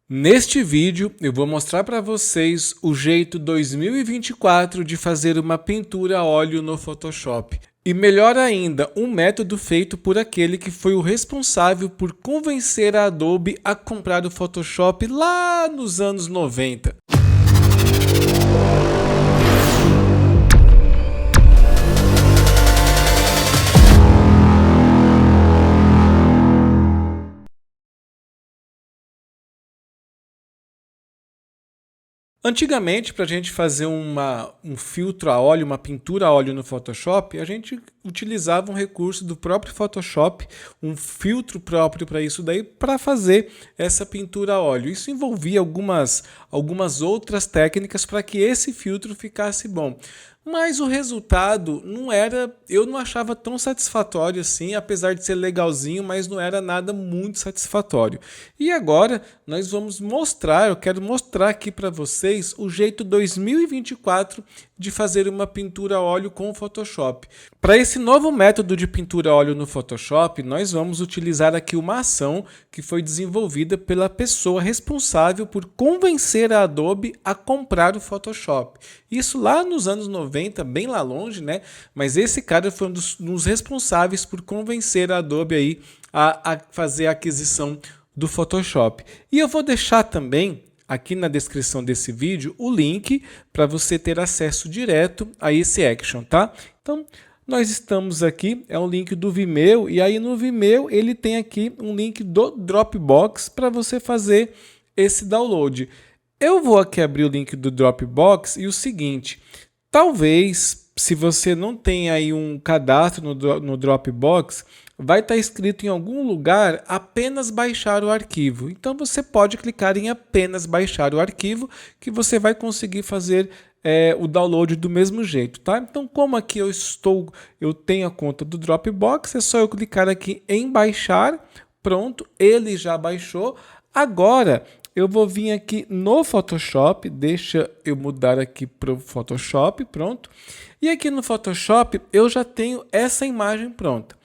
Neste vídeo eu vou mostrar para vocês o jeito 2024 de fazer uma pintura a óleo no Photoshop. E melhor ainda, um método feito por aquele que foi o responsável por convencer a Adobe a comprar o Photoshop lá nos anos 90. Antigamente, para a gente fazer um filtro a óleo, uma pintura a óleo no Photoshop, a gente utilizava um recurso do próprio Photoshop, um filtro próprio para isso daí, para fazer essa pintura a óleo. Isso envolvia algumas outras técnicas para que esse filtro ficasse bom. Mas o resultado eu não achava tão satisfatório assim, apesar de ser legalzinho, mas não era nada muito satisfatório. E agora eu quero mostrar aqui para vocês o jeito 2024 de fazer uma pintura a óleo com o Photoshop. Para esse novo método de pintura a óleo no Photoshop, nós vamos utilizar aqui uma ação que foi desenvolvida pela pessoa responsável por convencer a Adobe a comprar o Photoshop. Isso lá nos anos 90, bem lá longe, né? Mas esse cara foi um dos responsáveis por convencer a Adobe aí a fazer a aquisição do Photoshop. E eu vou deixar também aqui na descrição desse vídeo o link para você ter acesso direto a esse action, tá? Então, nós estamos aqui, é um link do Vimeo, e aí no Vimeo ele tem aqui um link do Dropbox para você fazer esse download. Eu vou aqui abrir o link do Dropbox e o seguinte, talvez se você não tem aí um cadastro no Dropbox, vai estar escrito em algum lugar apenas baixar o arquivo. Então você pode clicar em apenas baixar o arquivo que você vai conseguir fazer o download do mesmo jeito, tá? Então como aqui eu tenho a conta do Dropbox, é só eu clicar aqui em baixar, pronto, ele já baixou. Agora eu vou vir aqui no Photoshop, deixa eu mudar aqui para o Photoshop, pronto. E aqui no Photoshop eu já tenho essa imagem pronta.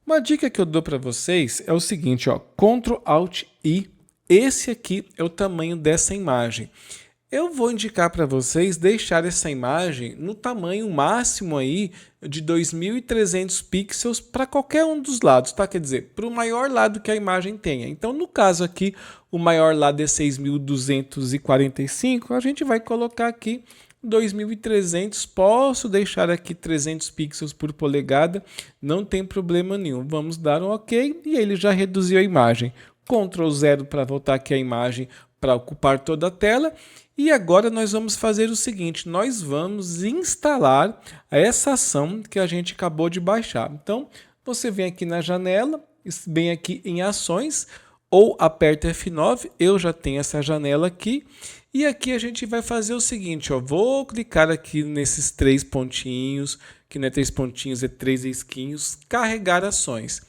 Uma dica que eu dou para vocês é o seguinte, ó, Ctrl Alt I, esse aqui é o tamanho dessa imagem. Eu vou indicar para vocês deixar essa imagem no tamanho máximo aí de 2300 pixels para qualquer um dos lados, tá? Quer dizer, para o maior lado que a imagem tenha. Então, no caso aqui, o maior lado é 6245, a gente vai colocar aqui 2300, posso deixar aqui 300 pixels por polegada, não tem problema nenhum. Vamos dar um OK e ele já reduziu a imagem. Ctrl 0 para voltar aqui a imagem para ocupar toda a tela. E agora nós vamos fazer o seguinte, nós vamos instalar essa ação que a gente acabou de baixar. Então, você vem aqui na janela, vem aqui em ações, ou aperta F9, eu já tenho essa janela aqui, e aqui a gente vai fazer o seguinte, ó, vou clicar aqui nesses três pontinhos, que não é três pontinhos, é três risquinhos, carregar ações.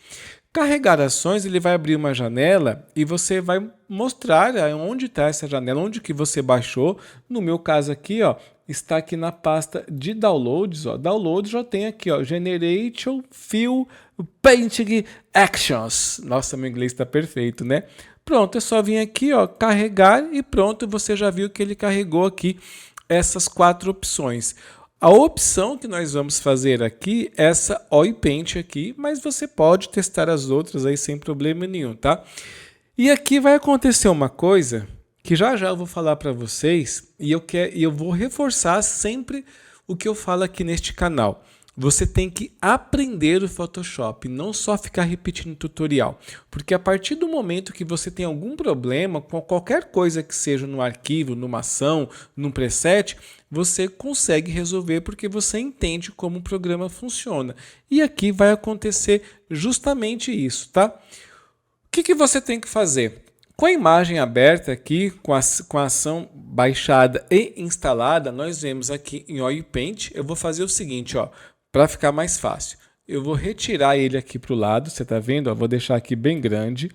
Carregar ações, ele vai abrir uma janela e você vai mostrar onde está essa janela, onde que você baixou. No meu caso aqui, ó, está aqui na pasta de downloads, ó. Downloads já tem aqui, ó, Generation Fill Painting Actions. Nossa, meu inglês está perfeito, né? Pronto, é só vir aqui, ó, carregar e pronto, você já viu que ele carregou aqui essas quatro opções. A opção que nós vamos fazer aqui é essa Oil Paint aqui, mas você pode testar as outras aí sem problema nenhum, tá? E aqui vai acontecer uma coisa que já eu vou falar para vocês e eu vou reforçar sempre o que eu falo aqui neste canal. Você tem que aprender o Photoshop, não só ficar repetindo tutorial. Porque a partir do momento que você tem algum problema com qualquer coisa que seja no arquivo, numa ação, num preset, você consegue resolver porque você entende como o programa funciona. E aqui vai acontecer justamente isso, tá? O que você tem que fazer? Com a imagem aberta aqui, com a ação baixada e instalada, nós vemos aqui em Oil Paint, eu vou fazer o seguinte, ó. Para ficar mais fácil, eu vou retirar ele aqui para o lado, você está vendo? Vou deixar aqui bem grande.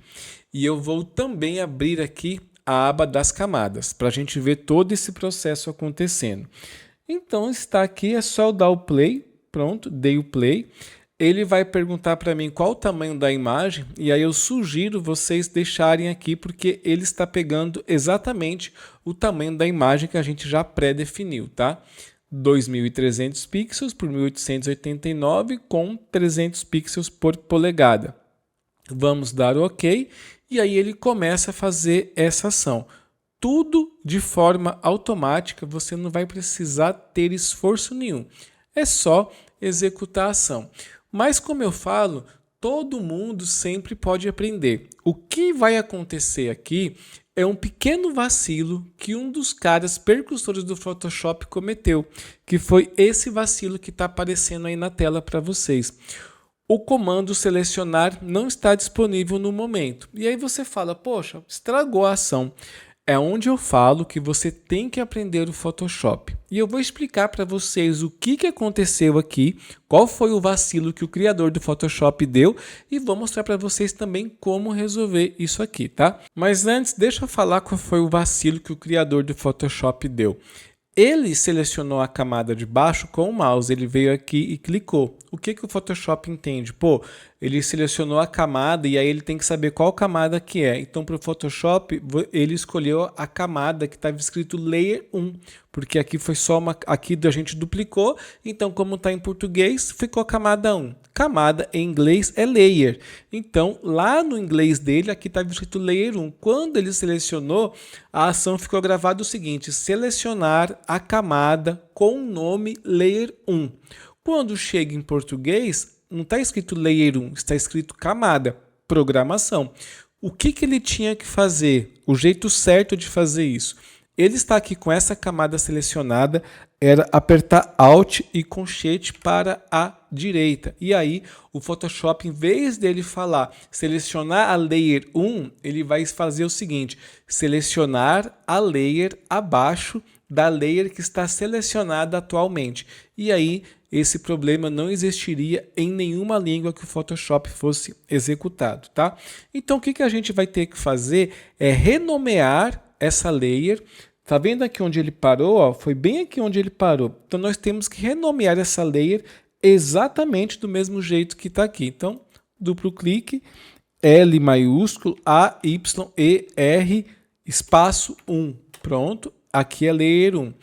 E eu vou também abrir aqui a aba das camadas, para a gente ver todo esse processo acontecendo. Então está aqui, é só eu dar o play, pronto, dei o play. ele vai perguntar para mim qual o tamanho da imagem, e aí eu sugiro vocês deixarem aqui, porque ele está pegando exatamente o tamanho da imagem que a gente já pré-definiu, tá? 2.300 pixels por 1.889 com 300 pixels por polegada. Vamos dar OK, e aí ele começa a fazer essa ação. Tudo de forma automática, você não vai precisar ter esforço nenhum. É só executar a ação. Mas como eu falo, todo mundo sempre pode aprender. O que vai acontecer aqui é um pequeno vacilo que um dos caras percussores do Photoshop cometeu, que foi esse vacilo que está aparecendo aí na tela para vocês. O comando selecionar não está disponível no momento. E aí você fala, poxa, estragou a ação. É onde eu falo que você tem que aprender o Photoshop. E eu vou explicar para vocês o que aconteceu aqui, qual foi o vacilo que o criador do Photoshop deu e vou mostrar para vocês também como resolver isso aqui, tá? Mas antes, deixa eu falar qual foi o vacilo que o criador do Photoshop deu. Ele selecionou a camada de baixo com o mouse, ele veio aqui e clicou. O que o Photoshop entende? Pô, ele selecionou a camada e aí ele tem que saber qual camada que é. Então, para o Photoshop, ele escolheu a camada que estava escrito Layer 1, porque aqui foi só uma... Aqui a gente duplicou, então como está em português, ficou camada 1. Camada em inglês é Layer. Então, lá no inglês dele, aqui estava escrito Layer 1. Quando ele selecionou, a ação ficou gravada o seguinte, selecionar a camada com o nome Layer 1. Quando chega em português, não está escrito Layer 1, está escrito camada, programação. O que ele tinha que fazer? O jeito certo de fazer isso. Ele está aqui com essa camada selecionada, era apertar Alt e colchete para a direita. E aí o Photoshop, em vez dele falar selecionar a Layer 1, ele vai fazer o seguinte, selecionar a layer abaixo da layer que está selecionada atualmente. E aí esse problema não existiria em nenhuma língua que o Photoshop fosse executado, tá? Então o que a gente vai ter que fazer é renomear essa layer. Tá vendo aqui onde ele parou? Ó? Foi bem aqui onde ele parou. Então nós temos que renomear essa layer exatamente do mesmo jeito que está aqui. Então, duplo clique, L maiúsculo, A, Y, E, R, espaço 1. Pronto, aqui é layer 1.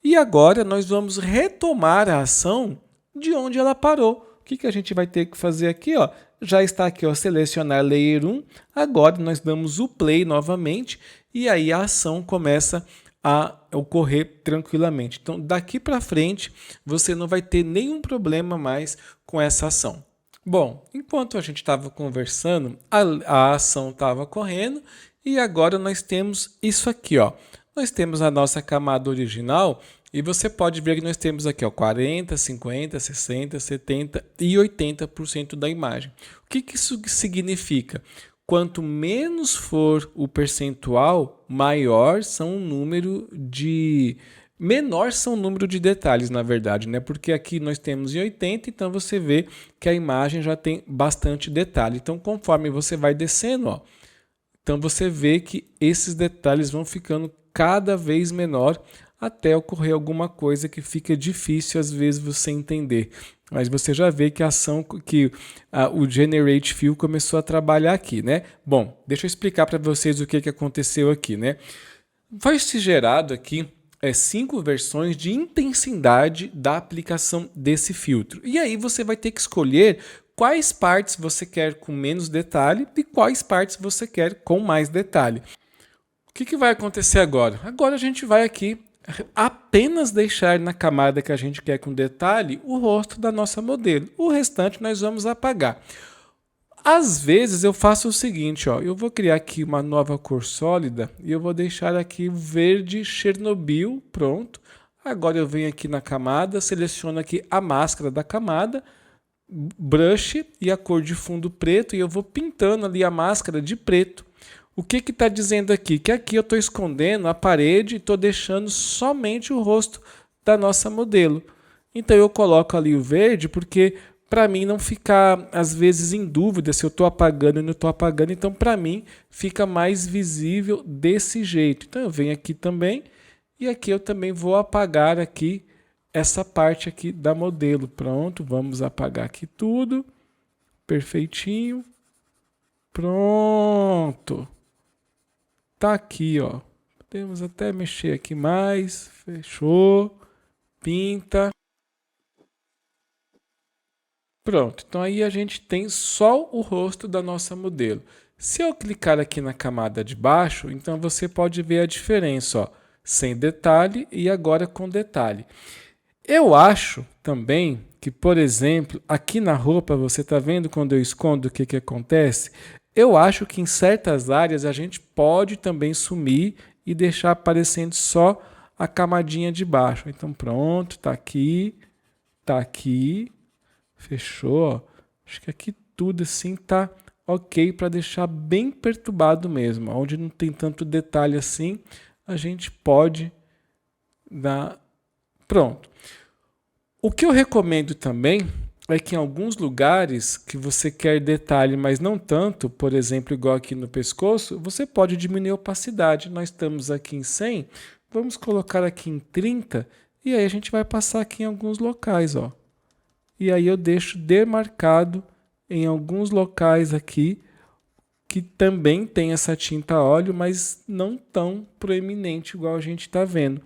E agora nós vamos retomar a ação de onde ela parou. O que a gente vai ter que fazer aqui? Ó? Já está aqui, ó, selecionar layer 1. Agora nós damos o play novamente e aí a ação começa a ocorrer tranquilamente. Então, daqui para frente, você não vai ter nenhum problema mais com essa ação. Bom, enquanto a gente estava conversando, a ação estava correndo e agora nós temos isso aqui, ó. Nós temos a nossa camada original e você pode ver que nós temos aqui, ó, 40, 50, 60, 70 e 80% da imagem. O que isso significa? Quanto menos for o percentual, menor são o número de detalhes, na verdade, né? Porque aqui nós temos em 80, então você vê que a imagem já tem bastante detalhe. Então, conforme você vai descendo, ó, então você vê que esses detalhes vão ficando cada vez menor até ocorrer alguma coisa que fica difícil às vezes você entender. Mas você já vê que a ação que o Generate Fill começou a trabalhar aqui, né? Bom, deixa eu explicar para vocês o que aconteceu aqui, né? Vai ser gerado aqui 5 versões de intensidade da aplicação desse filtro. E aí você vai ter que escolher quais partes você quer com menos detalhe e quais partes você quer com mais detalhe. O que vai acontecer agora? Agora a gente vai aqui apenas deixar na camada que a gente quer com detalhe o rosto da nossa modelo. O restante nós vamos apagar. Às vezes eu faço o seguinte, ó, eu vou criar aqui uma nova cor sólida e eu vou deixar aqui o verde Chernobyl, pronto. Agora eu venho aqui na camada, seleciono aqui a máscara da camada, brush e a cor de fundo preto e eu vou pintando ali a máscara de preto. O que está dizendo aqui? Que aqui eu estou escondendo a parede e estou deixando somente o rosto da nossa modelo. Então eu coloco ali o verde porque para mim não ficar às vezes em dúvida se eu estou apagando ou não estou apagando. Então para mim fica mais visível desse jeito. Então eu venho aqui também e aqui eu também vou apagar aqui essa parte aqui da modelo. Pronto, vamos apagar aqui tudo. perfeitinho. Pronto. Tá aqui, ó. Podemos até mexer aqui mais. Fechou. Pinta. Pronto. Então aí a gente tem só o rosto da nossa modelo. Se eu clicar aqui na camada de baixo, então você pode ver a diferença, ó, sem detalhe e agora com detalhe. Eu acho também que, por exemplo, aqui na roupa, você está vendo quando eu escondo o que acontece? Eu acho que em certas áreas a gente pode também sumir e deixar aparecendo só a camadinha de baixo. Então pronto, tá aqui, fechou. Ó. Acho que aqui tudo assim tá ok para deixar bem perturbado mesmo. Onde não tem tanto detalhe assim, a gente pode dar... Pronto. O que eu recomendo também é que em alguns lugares que você quer detalhe, mas não tanto, por exemplo, igual aqui no pescoço, você pode diminuir a opacidade. Nós estamos aqui em 100, vamos colocar aqui em 30 e aí a gente vai passar aqui em alguns locais, ó. E aí eu deixo demarcado em alguns locais aqui que também tem essa tinta a óleo, mas não tão proeminente igual a gente está vendo.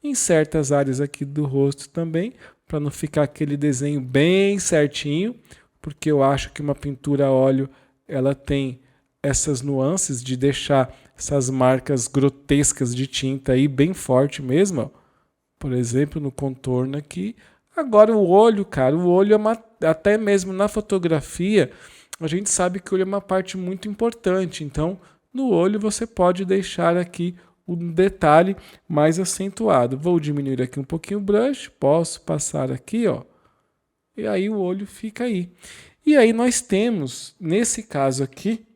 Em certas áreas aqui do rosto também, para não ficar aquele desenho bem certinho, porque eu acho que uma pintura a óleo ela tem essas nuances de deixar essas marcas grotescas de tinta aí bem forte mesmo, ó. Por exemplo, no contorno aqui. Agora o olho, cara, o olho é até mesmo na fotografia, a gente sabe que o olho é uma parte muito importante, então no olho você pode deixar aqui um detalhe mais acentuado. Vou diminuir aqui um pouquinho o brush, posso passar aqui, ó, e aí o olho fica aí. E aí nós temos, nesse caso aqui,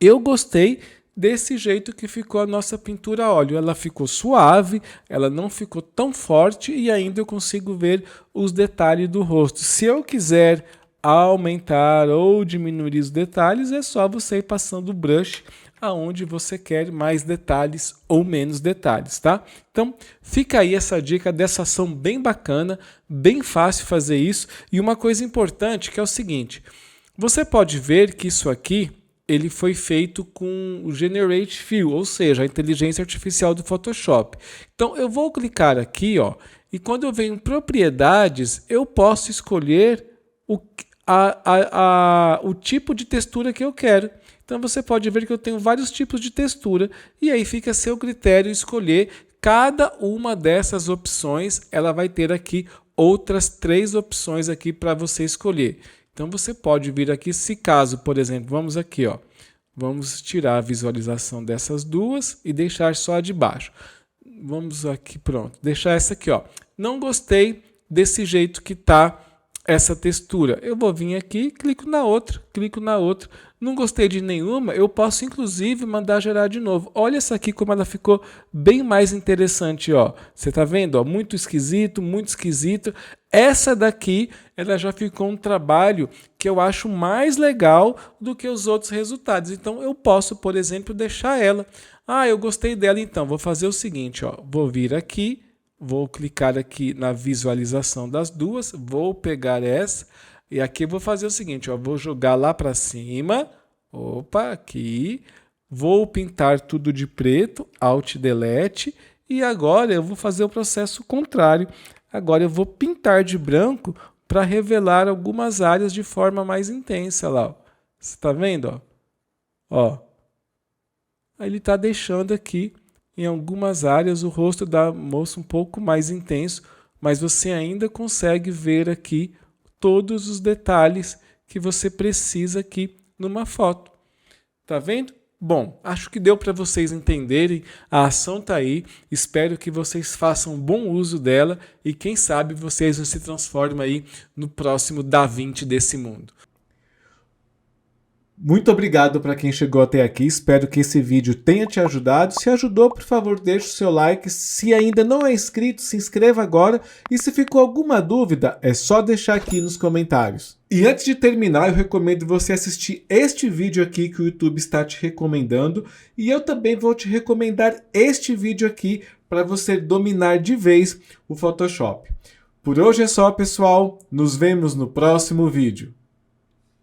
eu gostei desse jeito que ficou a nossa pintura a óleo. Ela ficou suave, ela não ficou tão forte e ainda eu consigo ver os detalhes do rosto. Se eu quiser aumentar ou diminuir os detalhes, é só você ir passando o brush aonde você quer mais detalhes ou menos detalhes, tá? Então, fica aí essa dica dessa ação bem bacana, bem fácil fazer isso. E uma coisa importante que é o seguinte, você pode ver que isso aqui, ele foi feito com o Generate Fill, ou seja, a inteligência artificial do Photoshop. Então, eu vou clicar aqui, ó, e quando eu venho em propriedades, eu posso escolher o tipo de textura que eu quero. Então você pode ver que eu tenho vários tipos de textura e aí fica a seu critério escolher cada uma dessas opções. Ela vai ter aqui outras 3 opções aqui para você escolher. Então você pode vir aqui, se caso, por exemplo, vamos aqui, ó, vamos tirar a visualização dessas duas e deixar só a de baixo. Vamos aqui, pronto, deixar essa aqui, ó. Não gostei desse jeito que tá essa textura. Eu vou vir aqui, clico na outra. Não gostei de nenhuma, eu posso inclusive mandar gerar de novo. Olha essa aqui como ela ficou bem mais interessante, ó. Você tá vendo, ó, muito esquisito, muito esquisito. Essa daqui, ela já ficou um trabalho que eu acho mais legal do que os outros resultados. Então eu posso, por exemplo, deixar ela. Ah, eu gostei dela, então vou fazer o seguinte, ó. Vou vir aqui, vou clicar aqui na visualização das duas, vou pegar essa e aqui eu vou fazer o seguinte, ó, vou jogar lá para cima, opa, aqui, vou pintar tudo de preto, Alt Delete, e agora eu vou fazer o processo contrário. Agora eu vou pintar de branco para revelar algumas áreas de forma mais intensa lá. Ó. Você está vendo? Ó. Aí ele está deixando aqui em algumas áreas o rosto da moça um pouco mais intenso, mas você ainda consegue ver aqui todos os detalhes que você precisa aqui numa foto. Tá vendo? Bom, acho que deu para vocês entenderem, a ação tá aí, espero que vocês façam bom uso dela e quem sabe vocês não se transformem aí no próximo DaVinci desse mundo. Muito obrigado para quem chegou até aqui, espero que esse vídeo tenha te ajudado. Se ajudou, por favor, deixe o seu like. Se ainda não é inscrito, se inscreva agora. E se ficou alguma dúvida, é só deixar aqui nos comentários. E antes de terminar, eu recomendo você assistir este vídeo aqui que o YouTube está te recomendando. E eu também vou te recomendar este vídeo aqui para você dominar de vez o Photoshop. Por hoje é só, pessoal. Nos vemos no próximo vídeo.